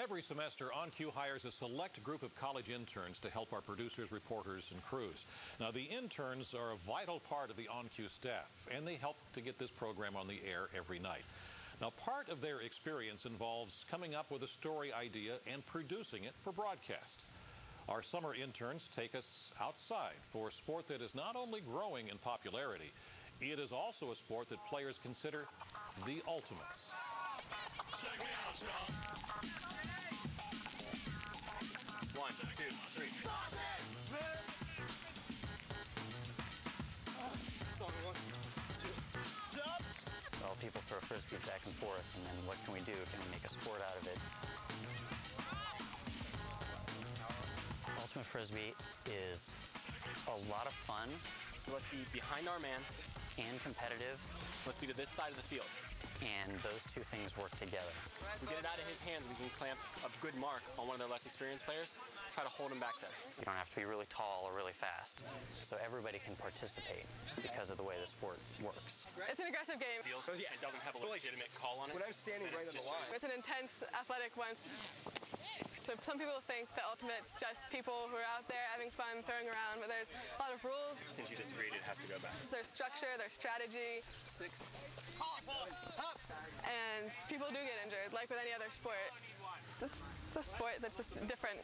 Every semester, On Q hires a select group of college interns to help our producers, reporters, and crews. Now, the interns are a vital part of the On Q staff, and they help to get this program on the air every night. Now, part of their experience involves coming up with a story idea and producing it for broadcast. Our summer interns take us outside for a sport that is not only growing in popularity, it is also a sport that players consider the ultimate. Check me out, y'all. 1, 2, 3. Well, people throw frisbees back and forth, and then what can we do? Can we make a sport out of it? Ultimate Frisbee is a lot of fun. So let's be behind our man. And competitive. Let's be to this side of the field. And those two things work together. If we get it out of his hands, we can clamp a good mark on one of their less experienced players, try to hold him back there. You don't have to be really tall or really fast. So everybody can participate because of the way the sport works. It's an aggressive game. It doesn't have a legitimate call on it. When I'm standing right on the line. It's an intense, athletic one. So some people think that Ultimate's just people who are out there having fun, throwing around, but there's a lot of rules. Since you disagreed, it has to go back. There's structure, there's strategy. 6. And people do get injured, like with any other sport. It's a sport that's just different.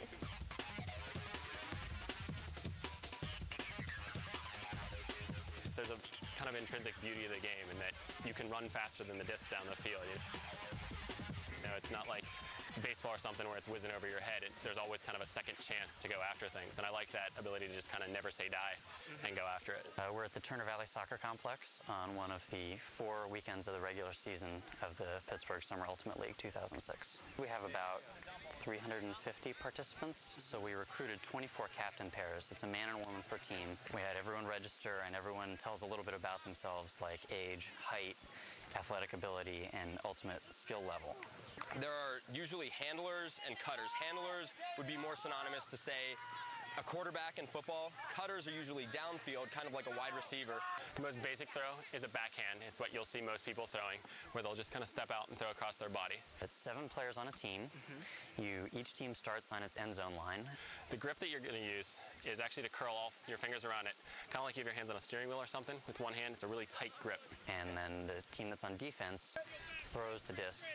There's a kind of intrinsic beauty of the game in that you can run faster than the disc down the field. You know, it's not like baseball or something where it's whizzing over your head. There's always kind of a second chance to go after things, and I like that ability to just kind of never say die and go after it. We're at the Turner Valley Soccer Complex on one of the 4 weekends of the regular season of the Pittsburgh Summer Ultimate League 2006. We have about 350 participants, so we recruited 24 captain pairs. It's a man and woman per team. We had everyone register, and everyone tells a little bit about themselves, like age, height, athletic ability, and ultimate skill level. There are usually handlers and cutters. Handlers would be more synonymous to, say, a quarterback in football. Cutters are usually downfield, kind of like a wide receiver. The most basic throw is a backhand. It's what you'll see most people throwing, where they'll just kind of step out and throw across their body. It's 7 players on a team. Each team starts on its end zone line. The grip that you're going to use is actually to curl all your fingers around it, kind of like you have your hands on a steering wheel or something. With one hand, it's a really tight grip. And then the team that's on defense throws the disc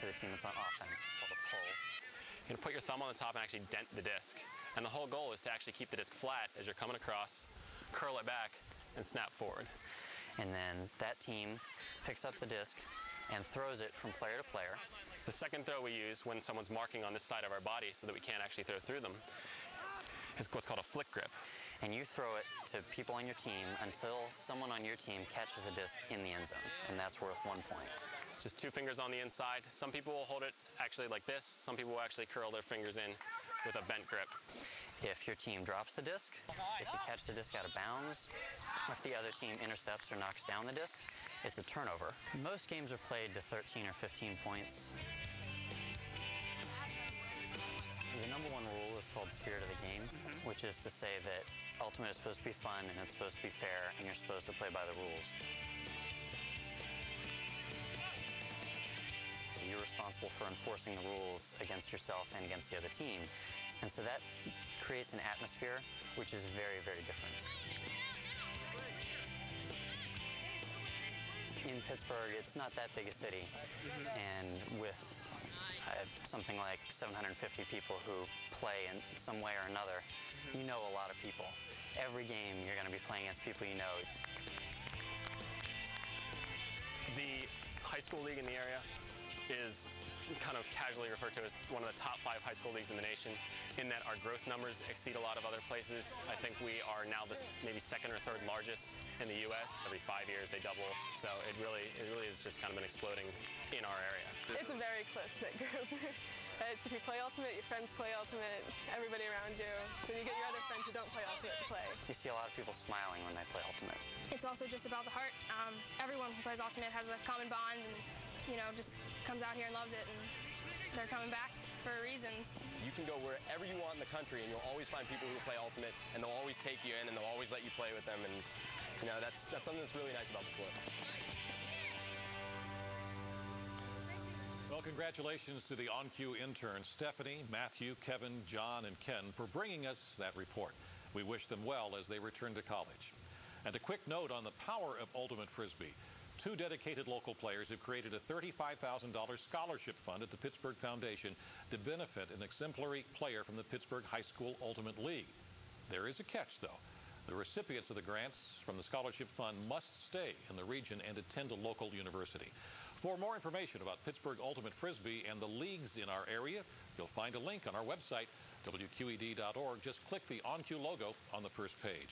to the team that's on offense. It's called a pull. You're going to put your thumb on the top and actually dent the disc. And the whole goal is to actually keep the disc flat as you're coming across, curl it back, and snap forward. And then that team picks up the disc and throws it from player to player. The second throw we use when someone's marking on this side of our body so that we can't actually throw through them is what's called a flick grip. And you throw it to people on your team until someone on your team catches the disc in the end zone, and that's worth 1 point. Just 2 fingers on the inside. Some people will hold it actually like this. Some people will actually curl their fingers in with a bent grip. If your team drops the disc, if you catch the disc out of bounds, if the other team intercepts or knocks down the disc, it's a turnover. Most games are played to 13 or 15 points. The number 1 rule is called spirit of the game, which is to say that Ultimate is supposed to be fun and it's supposed to be fair and you're supposed to play by the rules. You're responsible for enforcing the rules against yourself and against the other team. And so that creates an atmosphere which is very, very different. In Pittsburgh, it's not that big a city. And with something like 750 people who play in some way or another, you know a lot of people. Every game, you're going to be playing against people you know. The high school league in the area is kind of casually referred to as one of the top 5 high school leagues in the nation, in that our growth numbers exceed a lot of other places. I think we are now the maybe 2nd or 3rd largest in the U.S. Every 5 years they double, so it really has just kind of been exploding in our area. It's a very close-knit group. If you play Ultimate, your friends play Ultimate, everybody around you. Then you get your other friends who don't play Ultimate to play. You see a lot of people smiling when they play Ultimate. It's also just about the heart. Everyone who plays Ultimate has a common bond and, you know, just comes out here and loves it, and they're coming back for reasons. You can go wherever you want in the country, and you'll always find people who play Ultimate, and they'll always take you in, and they'll always let you play with them, and you know that's something that's really nice about the sport. Well, congratulations to the On Q interns, Stephanie, Matthew, Kevin, John, and Ken, for bringing us that report. We wish them well as they return to college. And a quick note on the power of Ultimate Frisbee. 2 dedicated local players have created a $35,000 scholarship fund at the Pittsburgh Foundation to benefit an exemplary player from the Pittsburgh High School Ultimate League. There is a catch, though. The recipients of the grants from the scholarship fund must stay in the region and attend a local university. For more information about Pittsburgh Ultimate Frisbee and the leagues in our area, you'll find a link on our website, WQED.org. Just click the On Q logo on the first page.